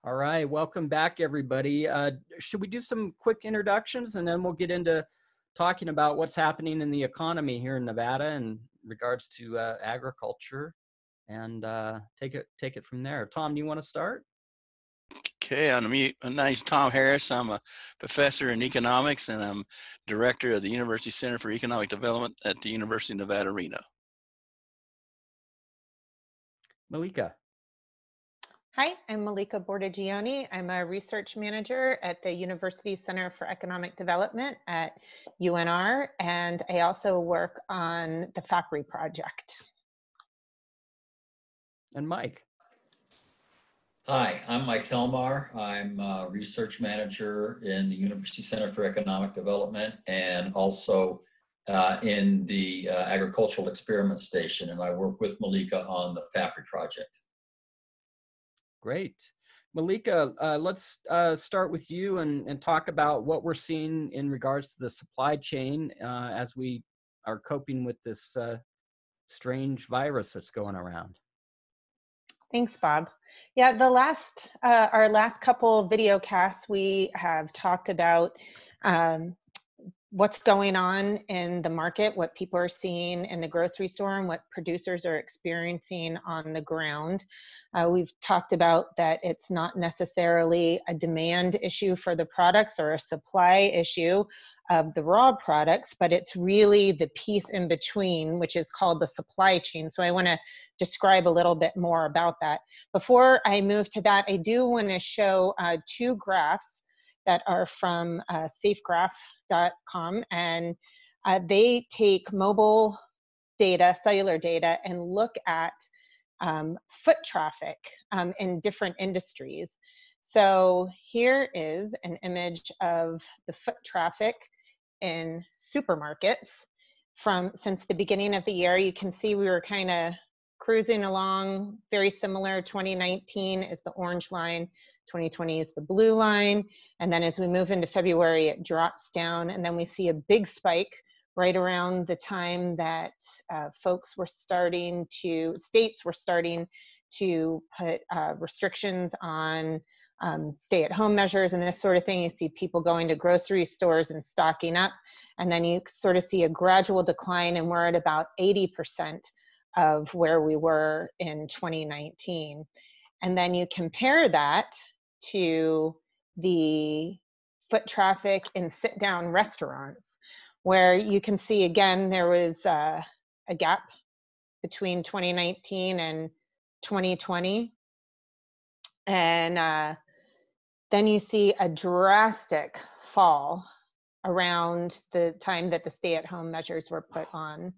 All right, welcome back, everybody. Should we do some quick introductions and then we'll get into talking about what's happening in the economy here in Nevada in regards to agriculture, and take it from there. Tom, do you want to start? Okay, my name's Tom Harris. I'm a professor in economics and I'm director of the University Center for Economic Development at the University of Nevada, Reno. Malieka. Hi, I'm Malieka Bordigioni. I'm a research manager at the University Center for Economic Development at UNR, and I also work on the FAPRI project. And Mike. Hi, I'm Mike Helmar. I'm a research manager in the University Center for Economic Development and also in the Agricultural Experiment Station, and I work with Malieka on the FAPRI project. Great. Malieka, let's start with you and talk about what we're seeing in regards to the supply chain as we are coping with this strange virus that's going around. Thanks, Bob. Yeah, our last couple video casts, we have talked about what's going on in the market, what people are seeing in the grocery store, and what producers are experiencing on the ground. We've talked about that it's not necessarily a demand issue for the products or a supply issue of the raw products, but it's really the piece in between, which is called the supply chain. So I want to describe a little bit more about that. Before I move to that, I do want to show two graphs that are from safegraph.com, and they take mobile data, cellular data, and look at foot traffic in different industries. So here is an image of the foot traffic in supermarkets since the beginning of the year. You can see we were kind of cruising along, very similar. 2019 is the orange line, 2020 is the blue line, and then as we move into February, it drops down, and then we see a big spike right around the time that states were starting to put restrictions on stay-at-home measures and this sort of thing. You see people going to grocery stores and stocking up, and then you sort of see a gradual decline, and we're at about 80% of where we were in 2019. And then you compare that to the foot traffic in sit-down restaurants, where you can see, again, there was a gap between 2019 and 2020. And then you see a drastic fall around the time that the stay-at-home measures were put on.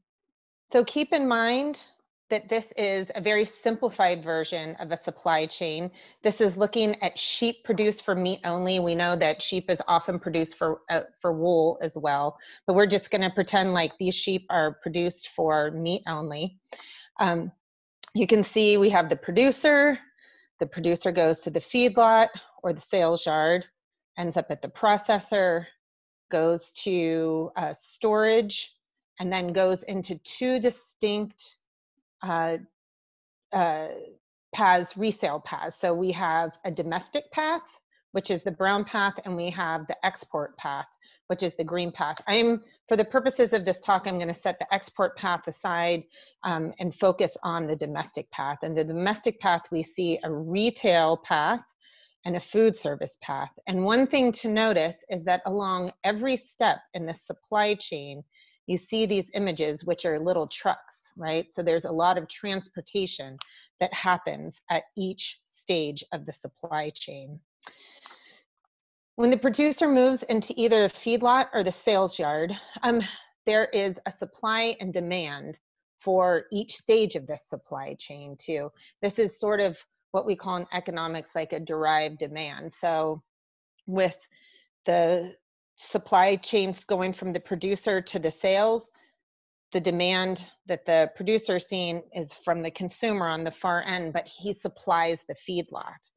So keep in mind that this is a very simplified version of a supply chain. This is looking at sheep produced for meat only. We know that sheep is often produced for wool as well, but we're just going to pretend like these sheep are produced for meat only. You can see we have the producer. The producer goes to the feedlot or the sales yard, ends up at the processor, goes to storage, and then goes into two distinct paths, resale paths. So we have a domestic path, which is the brown path, and we have the export path, which is the green path. For the purposes of this talk, I'm going to set the export path aside and focus on the domestic path. And the domestic path, we see a retail path and a food service path. And one thing to notice is that along every step in the supply chain, you see these images, which are little trucks, right? So there's a lot of transportation that happens at each stage of the supply chain. When the producer moves into either the feedlot or the sales yard, there is a supply and demand for each stage of this supply chain too. This is sort of what we call in economics like a derived demand. So with the supply chain going from the producer to the sales, the demand that the producer is seeing is from the consumer on the far end, but he supplies the feedlot.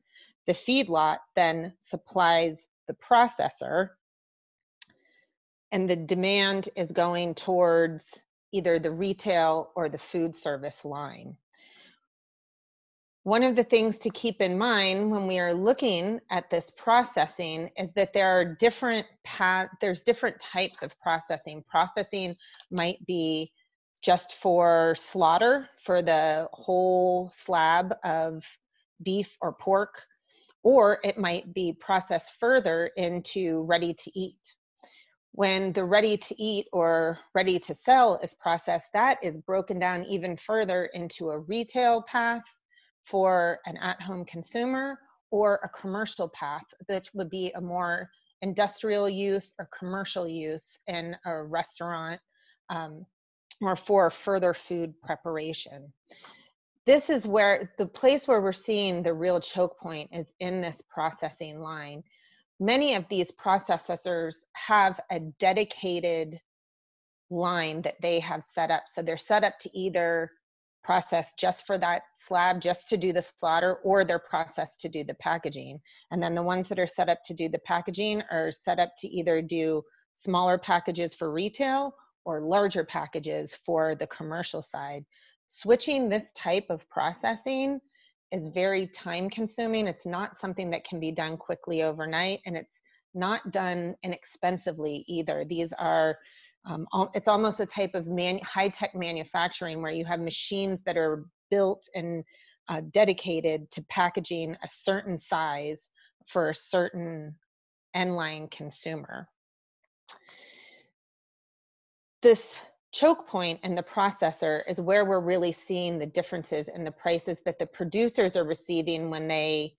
The feedlot then supplies the processor, and the demand is going towards either the retail or the food service line. One of the things to keep in mind when we are looking at this processing is that there are there's different types of processing. Processing might be just for slaughter, for the whole slab of beef or pork, or it might be processed further into ready to eat. When the ready to eat or ready to sell is processed, that is broken down even further into a retail path for an at-home consumer, or a commercial path, which would be a more industrial use or commercial use in a restaurant, or for further food preparation. This is where the place where we're seeing the real choke point is in this processing line. Many of these processors have a dedicated line that they have set up. So they're set up to either process just for that slab, just to do the slaughter, or they're processed to do the packaging. And then the ones that are set up to do the packaging are set up to either do smaller packages for retail or larger packages for the commercial side. Switching this type of processing is very time consuming. It's not something that can be done quickly overnight, and it's not done inexpensively either. These are it's almost a type of high-tech manufacturing where you have machines that are built and dedicated to packaging a certain size for a certain end-line consumer. This choke point in the processor is where we're really seeing the differences in the prices that the producers are receiving when they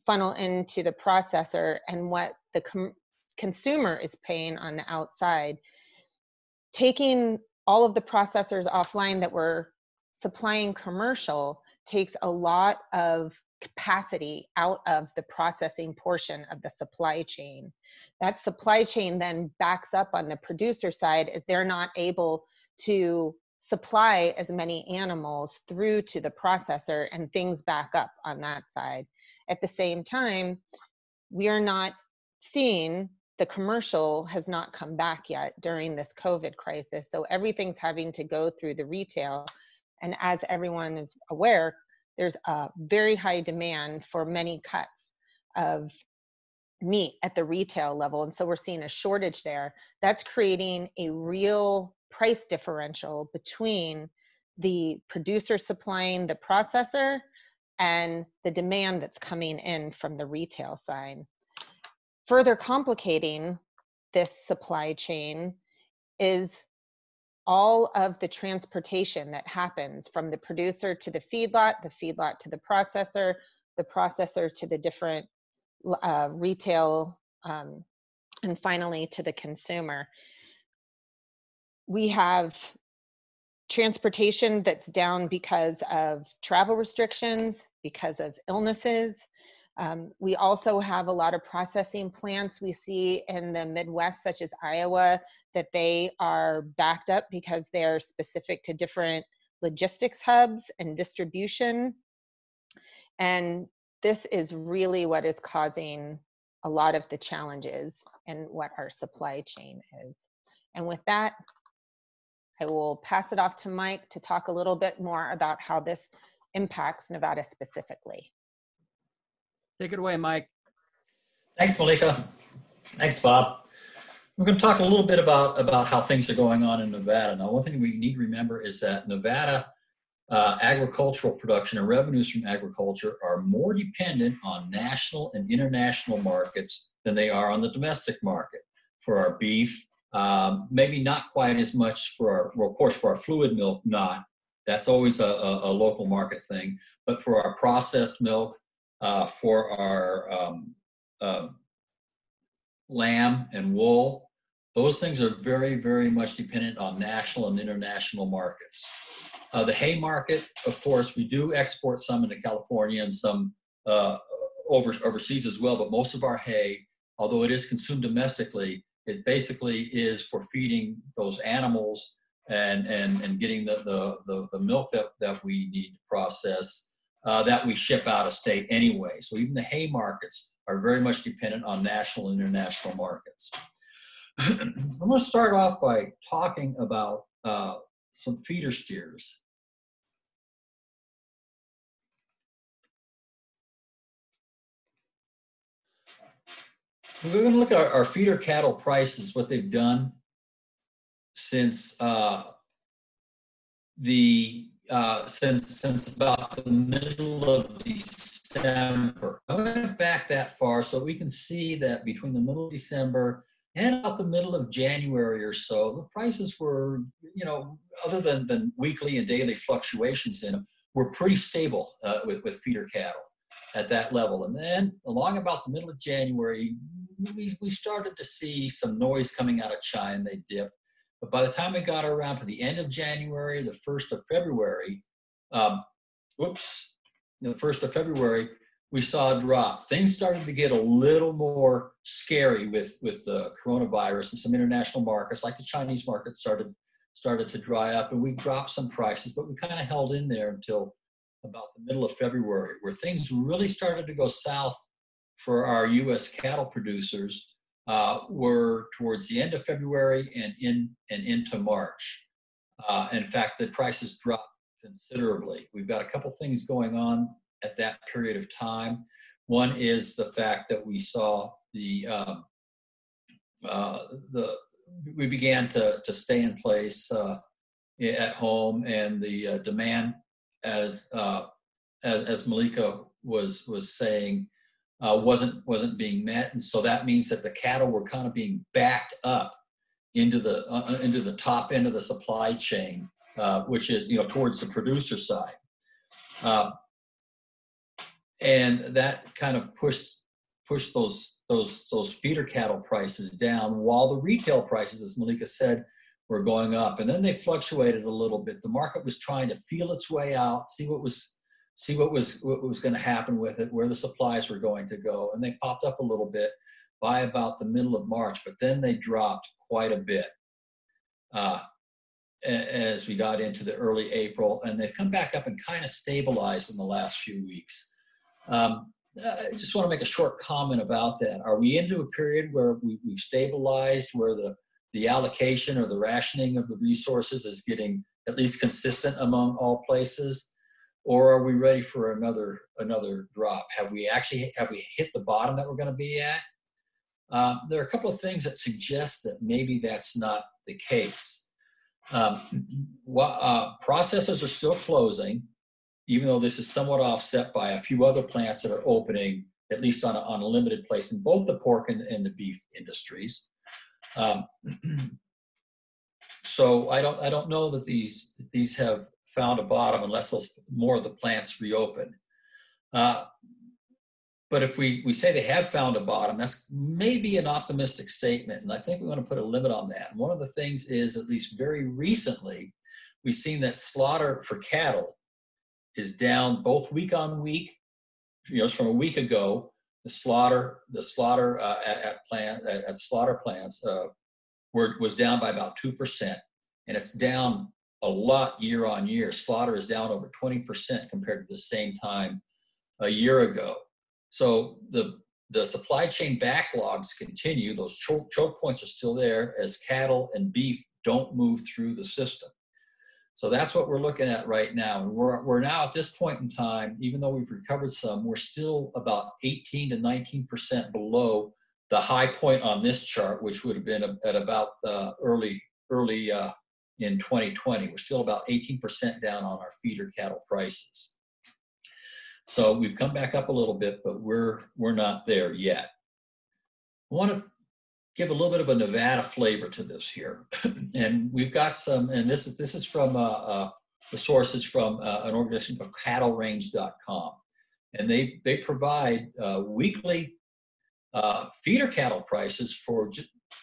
funnel into the processor and what the consumer is paying on the outside. Taking all of the processors offline that were supplying commercial takes a lot of capacity out of the processing portion of the supply chain. That supply chain then backs up on the producer side as they're not able to supply as many animals through to the processor, and things back up on that side. At the same time, we are not seeing the commercial has not come back yet during this COVID crisis. So everything's having to go through the retail. And as everyone is aware, there's a very high demand for many cuts of meat at the retail level. And so we're seeing a shortage there. That's creating a real price differential between the producer supplying the processor and the demand that's coming in from the retail side. Further complicating this supply chain is all of the transportation that happens from the producer to the feedlot to the processor to the different retail, and finally to the consumer. We have transportation that's down because of travel restrictions, because of illnesses. We also have a lot of processing plants we see in the Midwest, such as Iowa, that they are backed up because they're specific to different logistics hubs and distribution. And this is really what is causing a lot of the challenges in what our supply chain is. And with that, I will pass it off to Mike to talk a little bit more about how this impacts Nevada specifically. Take it away, Mike. Thanks, Malieka. Thanks, Bob. We're going to talk a little bit about how things are going on in Nevada. Now, one thing we need to remember is that Nevada agricultural production and revenues from agriculture are more dependent on national and international markets than they are on the domestic market. For our beef, maybe not quite as much for our, well, of course, for our fluid milk, not. That's always a local market thing. But for our processed milk, for our lamb and wool, those things are very, very much dependent on national and international markets. The hay market, of course, we do export some into California and some overseas as well, but most of our hay, although it is consumed domestically, it basically is for feeding those animals and getting the milk that we need to process, that we ship out of state anyway. So even the hay markets are very much dependent on national and international markets. I'm going to start off by talking about some feeder steers. We're going to look at our feeder cattle prices, what they've done since since about the middle of December. I went back that far so we can see that between the middle of December and about the middle of January or so, the prices were, you know, other than weekly and daily fluctuations in them, were pretty stable with feeder cattle at that level. And then along about the middle of January, we started to see some noise coming out of China. They dipped. But by the time we got around to the end of January, the 1st of February, the 1st of February, we saw a drop. Things started to get a little more scary with the coronavirus, and some international markets, like the Chinese market, started to dry up, and we dropped some prices, but we kind of held in there until about the middle of February, where things really started to go south for our U.S. cattle producers. Were towards the end of February and into March. In fact, the prices dropped considerably. We've got a couple things going on at that period of time. One is the fact that we saw we began to stay in place at home, and the demand, as Malieka was saying, wasn't being met, and so that means that the cattle were kind of being backed up into the top end of the supply chain, which is, you know, towards the producer side, and that kind of pushed those feeder cattle prices down, while the retail prices, as Malieka said, were going up, and then they fluctuated a little bit. The market was trying to feel its way out, see what was going to happen with it, where the supplies were going to go, and they popped up a little bit by about the middle of March, but then they dropped quite a bit as we got into the early April, and they've come back up and kind of stabilized in the last few weeks. I just want to make a short comment about that. Are we into a period where we've stabilized, where the allocation or the rationing of the resources is getting at least consistent among all places? Or are we ready for another drop? Have we hit the bottom that we're going to be at? There are a couple of things that suggest that maybe that's not the case. Processors are still closing, even though this is somewhat offset by a few other plants that are opening, at least on a limited place in both the pork and the beef industries. So I don't know that these have found a bottom unless more of the plants reopen. But if we say they have found a bottom, that's maybe an optimistic statement, and I think we want to put a limit on that. And one of the things is, at least very recently, we've seen that slaughter for cattle is down both week on week. You know, from a week ago, the slaughter at slaughter plants was down by about 2%, and it's down a lot year on year. Slaughter is down over 20% compared to the same time a year ago. So the supply chain backlogs continue. Those choke points are still there as cattle and beef don't move through the system. So that's what we're looking at right now. And we're now at this point in time, even though we've recovered some, we're still about 18 to 19% below the high point on this chart, which would have been at about early in 2020. We're still about 18% down on our feeder cattle prices. So we've come back up a little bit, but we're not there yet. I want to give a little bit of a Nevada flavor to this here, and we've got some. And this is from the sources from an organization called CattleRange.com, and they provide weekly feeder cattle prices for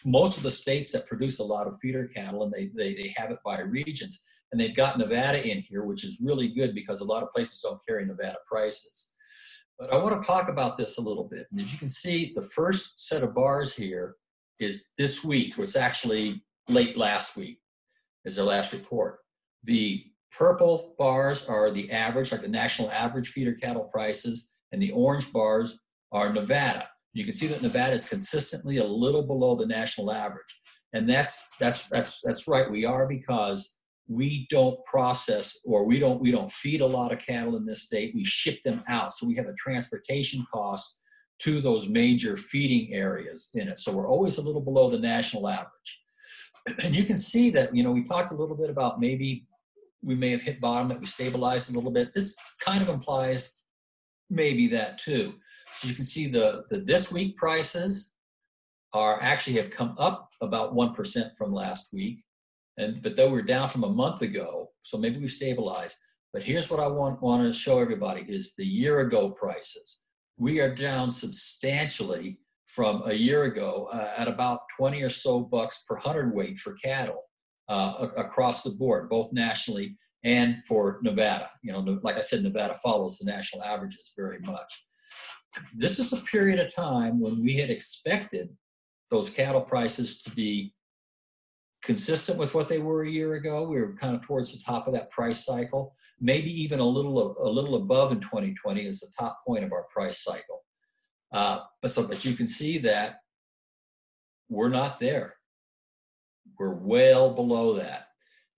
most of the states that produce a lot of feeder cattle, and they have it by regions. And they've got Nevada in here, which is really good because a lot of places don't carry Nevada prices. But I want to talk about this a little bit. And as you can see, the first set of bars here is this week, or it's actually late last week, is their last report. The purple bars are the average, like the national average feeder cattle prices, and the orange bars are Nevada. You can see that Nevada is consistently a little below the national average. And that's right, we are, because we don't process, or we don't feed a lot of cattle in this state. We ship them out. So we have a transportation cost to those major feeding areas in it. So we're always a little below the national average. And you can see that, you know, we talked a little bit about maybe we may have hit bottom, that we stabilized a little bit. This kind of implies maybe that too. So you can see the this week prices are actually have come up about 1% from last week. But though we're down from a month ago, so maybe we stabilized. But here's what I want to show everybody is the year ago prices. We are down substantially from a year ago at about 20 or so bucks per hundredweight for cattle across the board, both nationally and for Nevada. You know, like I said, Nevada follows the national averages very much. This is a period of time when we had expected those cattle prices to be consistent with what they were a year ago. We were kind of towards the top of that price cycle, maybe even a little above in 2020 is the top point of our price cycle. But you can see that we're not there. We're well below that.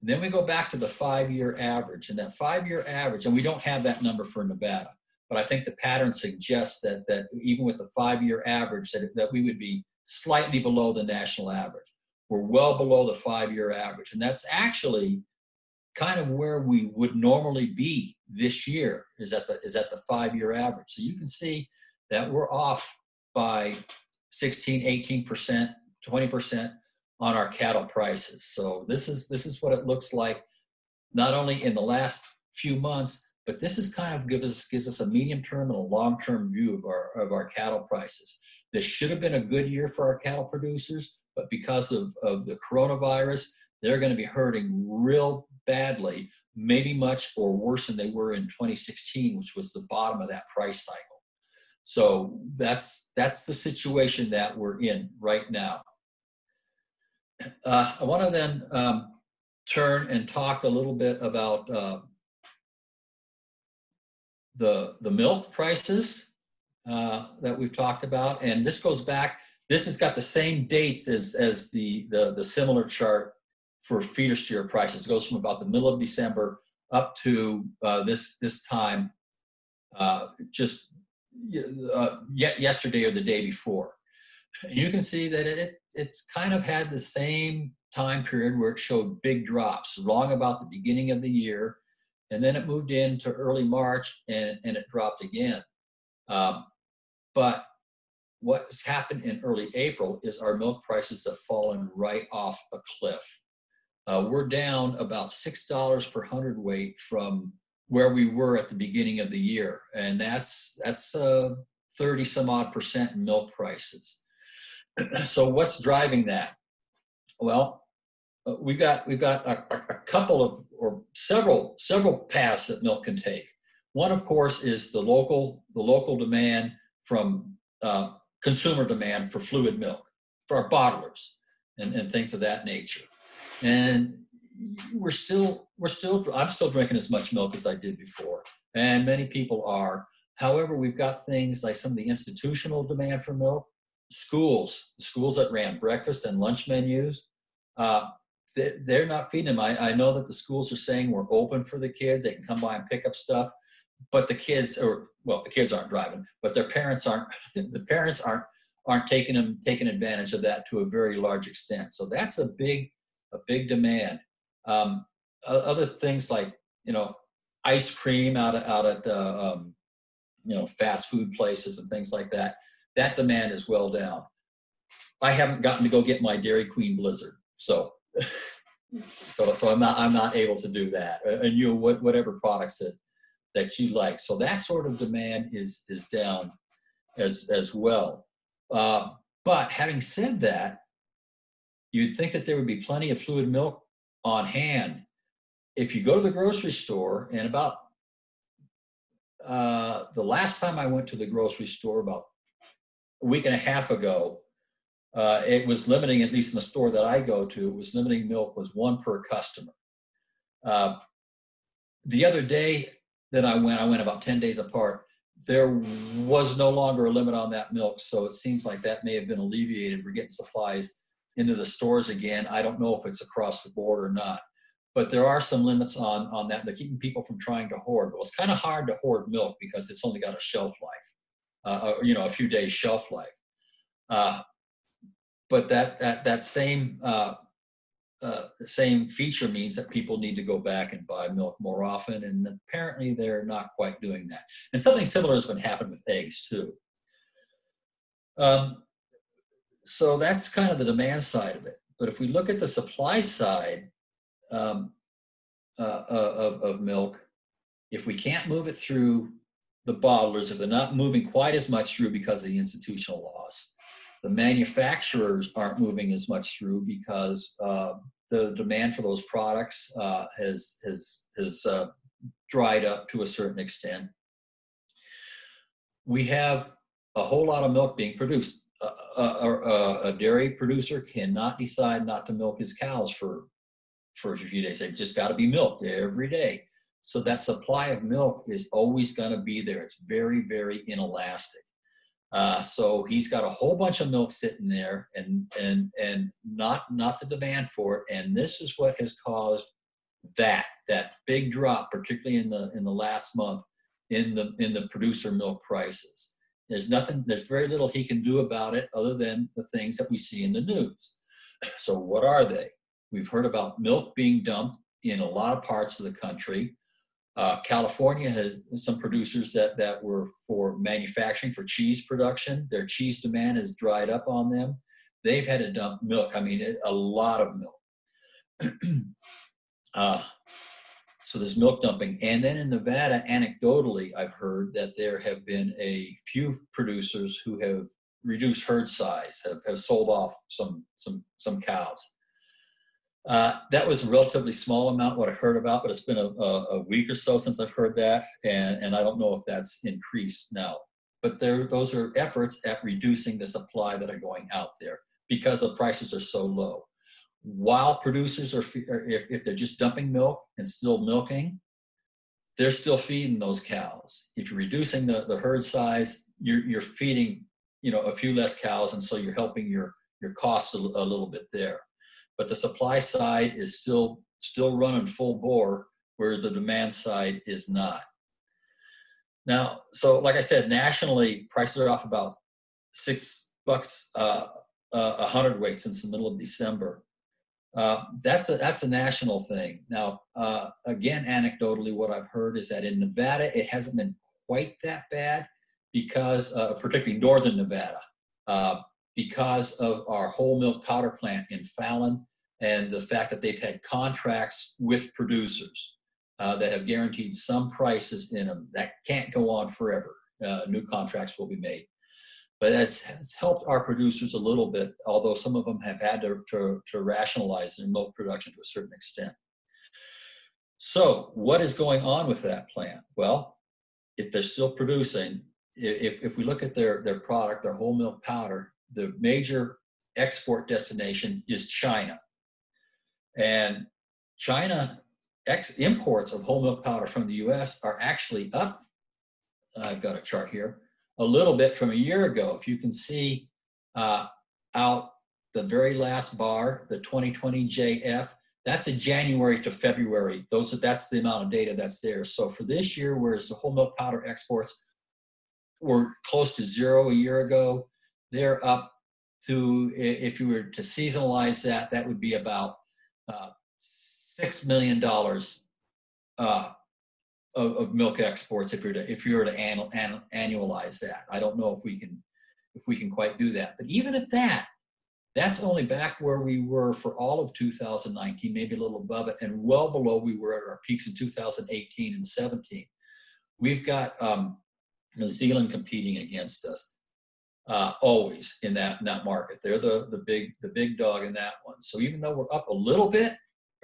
And then we go back to the 5-year average, and that 5-year average, and we don't have that number for Nevada, but I think the pattern suggests that even with the 5-year average, that we would be slightly below the national average. We're well below the 5-year average, and that's actually kind of where we would normally be this year is at the 5-year average. So you can see that we're off by 16, 18%, 20% on our cattle prices. So this is what it looks like, not only in the last few months, but this is kind of gives us a medium-term and a long-term view of our cattle prices. This should have been a good year for our cattle producers, but because of the coronavirus, they're going to be hurting real badly, maybe much or worse than they were in 2016, which was the bottom of that price cycle. So that's the situation that we're in right now. I want to then turn and talk a little bit about the milk prices that we've talked about, and this goes back. This has got the same dates as the similar chart for feeder steer prices. It goes from about the middle of December up to this time, just yesterday or the day before. And you can see that it's kind of had the same time period where it showed big drops, long about the beginning of the year, and then it moved into early March and it dropped again. But what's happened in early April is our milk prices have fallen right off a cliff. We're down about $6 per hundredweight from where we were at the beginning of the year, and that's 30 some odd % in milk prices. So what's driving that? Well, we've got a couple of or several paths that milk can take. One, of course, is the local demand from consumer demand for fluid milk, for our bottlers and things of that nature. And I'm still drinking as much milk as I did before, and many people are. However, we've got things like some of the institutional demand for milk. The schools that ran breakfast and lunch menus, they're not feeding them. I know that the schools are saying we're open for the kids. They can come by and pick up stuff, but the kids aren't driving, but their parents aren't. The parents aren't taking advantage of that to a very large extent. So that's a big demand. Other things like ice cream out at fast food places and things like that. That demand is well down. I haven't gotten to go get my Dairy Queen Blizzard, so I'm not able to do that. And whatever products that you like. So that sort of demand is down as well. But having said that, you'd think that there would be plenty of fluid milk on hand. If you go to the grocery store, and about the last time I went to the grocery store about a week and a half ago, it was limiting, at least in the store that I go to, it was limiting milk was 1 per customer. The other day that I went about 10 days apart, there was no longer a limit on that milk, so it seems like that may have been alleviated. We're getting supplies into the stores again. I don't know if it's across the board or not, but there are some limits on that. They're keeping people from trying to hoard. Well, it's kind of hard to hoard milk because it's only got a shelf life. a few days shelf life. But that same feature means that people need to go back and buy milk more often, and apparently they're not quite doing that. And something similar has been happening with eggs too. So that's kind of the demand side of it. But if we look at the supply side of milk, if we can't move it through the bottlers, if they're not moving quite as much through because of the institutional loss, the manufacturers aren't moving as much through because the demand for those products has dried up to a certain extent. We have a whole lot of milk being produced. A dairy producer cannot decide not to milk his cows for a few days. They've just got to be milked every day. So that supply of milk is always going to be there. It's very, very inelastic. So he's got a whole bunch of milk sitting there, and not the demand for it. And this is what has caused that big drop, particularly in the last month, in the producer milk prices. There's very little he can do about it other than the things that we see in the news. So what are they? We've heard about milk being dumped in a lot of parts of the country. California has some producers that were for manufacturing, for cheese production. Their cheese demand has dried up on them. They've had to dump milk. I mean, a lot of milk. So there's milk dumping. And then in Nevada, anecdotally, I've heard that there have been a few producers who have reduced herd size, have sold off some cows. That was a relatively small amount, what I heard about, but it's been a week or so since I've heard that, and I don't know if that's increased now. But those are efforts at reducing the supply that are going out there because the prices are so low. While producers if they're just dumping milk and still milking, they're still feeding those cows. If you're reducing the herd size, you're feeding a few less cows, and so you're helping your costs a little bit there. But the supply side is still running full bore, whereas the demand side is not. Now, so like I said, nationally, prices are off about $6 a hundredweight since the middle of December. That's a national thing. Now, again, anecdotally, what I've heard is that in Nevada, it hasn't been quite that bad because, particularly northern Nevada, because of our whole milk powder plant in Fallon and the fact that they've had contracts with producers that have guaranteed some prices in them. That can't go on forever. New contracts will be made. But it has helped our producers a little bit, although some of them have had to rationalize their milk production to a certain extent. So what is going on with that plant? Well, if they're still producing, if we look at their product, their whole milk powder, the major export destination is China. And China imports of whole milk powder from the US are actually up. I've got a chart here. A little bit from a year ago. If you can see out the very last bar, the 2020 JF, that's a January to February. That's the amount of data that's there. So for this year, whereas the whole milk powder exports were close to zero a year ago, they're up to, if you were to seasonalize that, that would be about $6 million of milk exports if you were to annualize that. I don't know if we can quite do that. But even at that, that's only back where we were for all of 2019, maybe a little above it, and well below we were at our peaks in 2018 and 17. We've got New Zealand competing against us always in that market. They're the big dog in that one. So even though we're up a little bit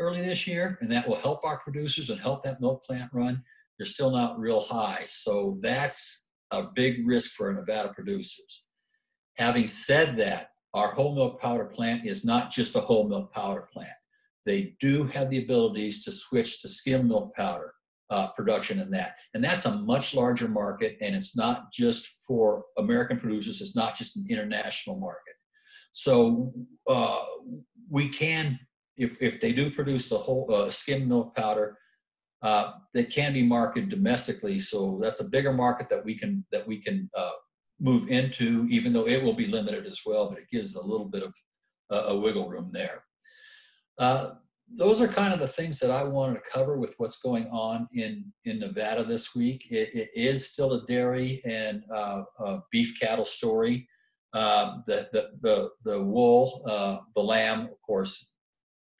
early this year, and that will help our producers and help that milk plant run, they're still not real high. So that's a big risk for our Nevada producers. Having said that, our whole milk powder plant is not just a whole milk powder plant. They do have the abilities to switch to skim milk powder production in that. And that's a much larger market, and it's not just for American producers, it's not just an international market. So we can, if they do produce the whole skim milk powder, that can be marketed domestically. So that's a bigger market that we can move into, even though it will be limited as well, but it gives a little bit of a wiggle room there. Those are kind of the things that I wanted to cover with what's going on in Nevada this week. It is still a dairy and beef cattle story. The wool, the lamb, of course,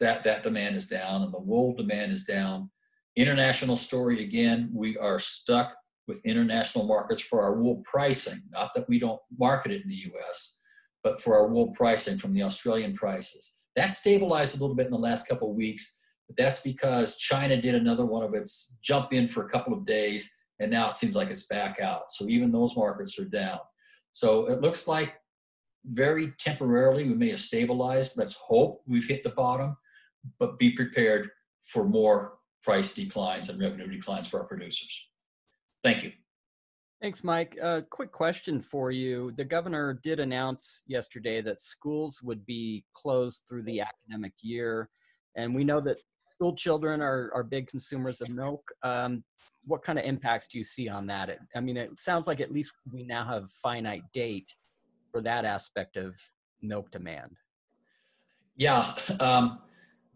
that demand is down, and the wool demand is down. International story, again, we are stuck with international markets for our wool pricing. Not that we don't market it in the US, but for our wool pricing from the Australian prices. That stabilized a little bit in the last couple of weeks, but that's because China did another one of its jump in for a couple of days, and now it seems like it's back out. So even those markets are down. So it looks like very temporarily we may have stabilized. Let's hope we've hit the bottom, but be prepared for more price declines and revenue declines for our producers. Thank you. Thanks, Mike. Quick question for you. The governor did announce yesterday that schools would be closed through the academic year. And we know that school children are big consumers of milk. What kind of impacts do you see on that? I mean, it sounds like at least we now have a finite date for that aspect of milk demand. Yeah,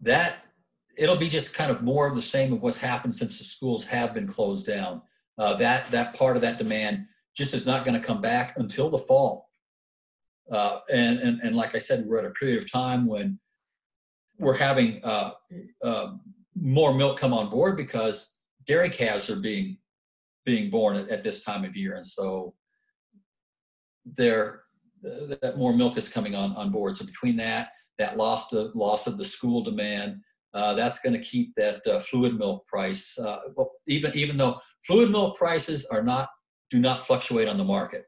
that it'll be just kind of more of the same of what's happened since the schools have been closed down. That part of that demand just is not going to come back until the fall. And like I said, we're at a period of time when we're having more milk come on board because dairy calves are being born at this time of year, and so that more milk is coming on board. So between that loss of the school demand, that's going to keep that fluid milk price. Even though fluid milk prices do not fluctuate on the market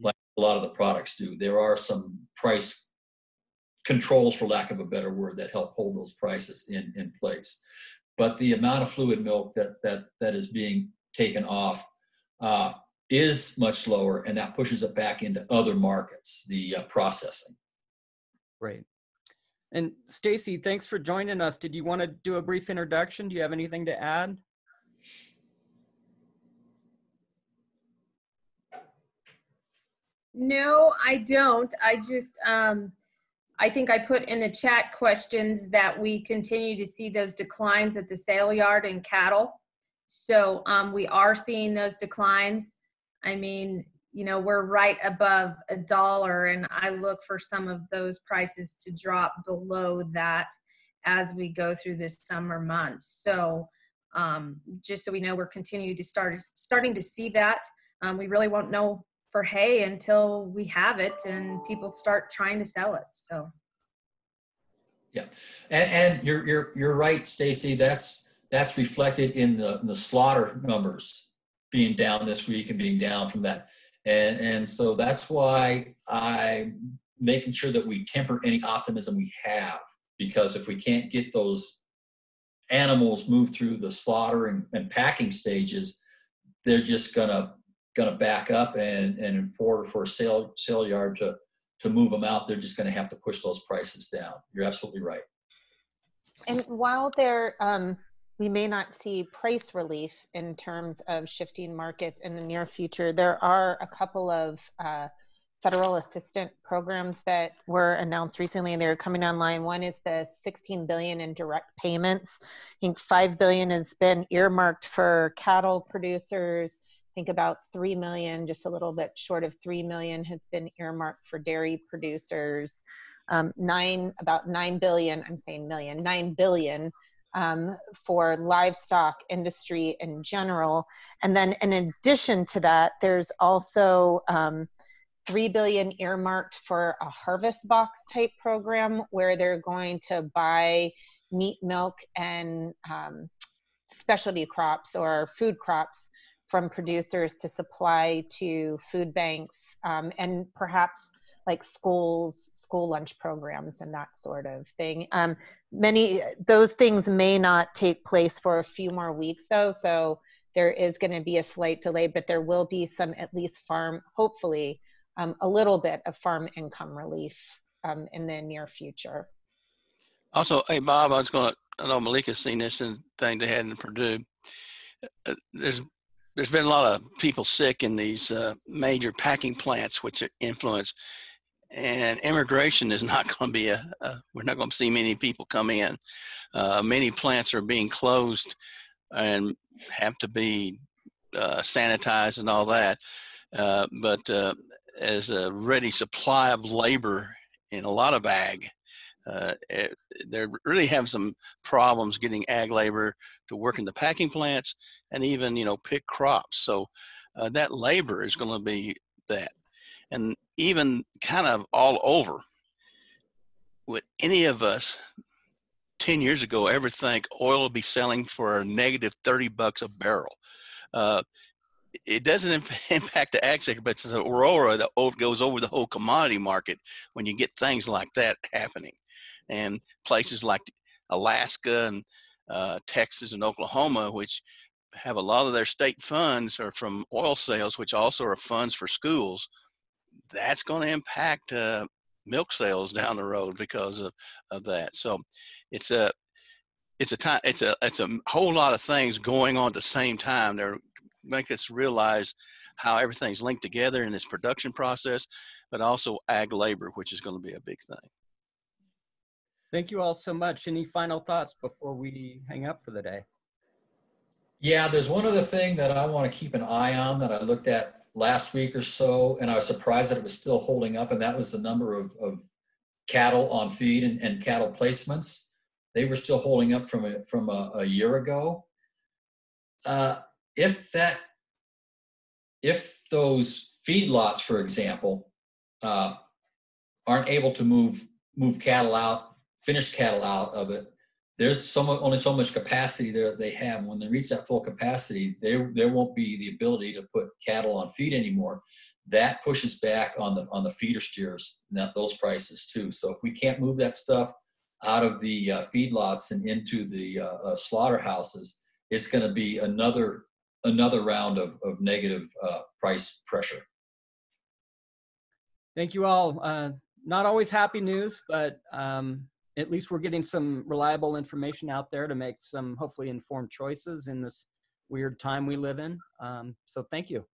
like a lot of the products do, there are some price controls, for lack of a better word, that help hold those prices in place. But the amount of fluid milk that is being taken off is much lower, and that pushes it back into other markets, the processing. Great. And Stacy, thanks for joining us. Did you want to do a brief introduction? Do you have anything to add? No, I don't. I just, I think I put in the chat questions that we continue to see those declines at the sale yard and cattle. So we are seeing those declines. I mean, you know, we're right above $1, and I look for some of those prices to drop below that as we go through this summer months. So just so we know, we're continuing to starting to see that. We really won't know for hay until we have it and people start trying to sell it. So yeah, and you're right, Stacy. That's reflected in the slaughter numbers being down this week and being down from that. And so that's why I'm making sure that we temper any optimism we have, because if we can't get those animals moved through the slaughter and packing stages, they're just gonna back up, and in order for a sale yard to move them out, they're just gonna have to push those prices down. You're absolutely right. And while we may not see price relief in terms of shifting markets in the near future, there are a couple of federal assistance programs that were announced recently, and they're coming online. One is the $16 billion in direct payments. I think $5 billion has been earmarked for cattle producers. I think about 3 million, just a little bit short of 3 million, has been earmarked for dairy producers. About 9 billion, I'm saying million, 9 billion for livestock industry in general. And then in addition to that, there's also 3 billion earmarked for a harvest box type program where they're going to buy meat, milk, and specialty crops or food crops from producers to supply to food banks and perhaps like school lunch programs and that sort of thing. Those things may not take place for a few more weeks though, so there is going to be a slight delay, but there will be some, at least hopefully a little bit of farm income relief in the near future. Also, hey Bob, I know Malieka's seen this thing they had in Purdue. There's there's been a lot of people sick in these major packing plants, which influence, and immigration is not going to be we're not going to see many people come in. Many plants are being closed and have to be sanitized and all that. But as a ready supply of labor in a lot of ag, they're really having some problems getting ag labor to work in the packing plants and even, pick crops. So that labor is going to be that. And even kind of all over, would any of us 10 years ago ever think oil will be selling for a negative $30 a barrel? It doesn't impact the ag sector, but it's an aurora that goes over the whole commodity market when you get things like that happening. And places like Alaska and Texas and Oklahoma, which have a lot of their state funds are from oil sales, which also are funds for schools, that's going to impact milk sales down the road because of that. So it's a whole lot of things going on at the same time. They're make us realize how everything's linked together in this production process, but also ag labor, which is going to be a big thing. Thank you all so much. Any final thoughts before we hang up for the day? Yeah, there's one other thing that I want to keep an eye on that I looked at last week or so, and I was surprised that it was still holding up, and that was the number of cattle on feed and cattle placements. They were still holding up from a year ago. If those feedlots, for example, aren't able to move cattle out, finished cattle out of it, there's only so much capacity there they have. When they reach that full capacity, there won't be the ability to put cattle on feed anymore. That pushes back on the feeder steers, those prices too. So if we can't move that stuff out of the feedlots and into the slaughterhouses, it's going to be another round of negative price pressure. Thank you all. Not always happy news, but at least we're getting some reliable information out there to make some hopefully informed choices in this weird time we live in. So thank you.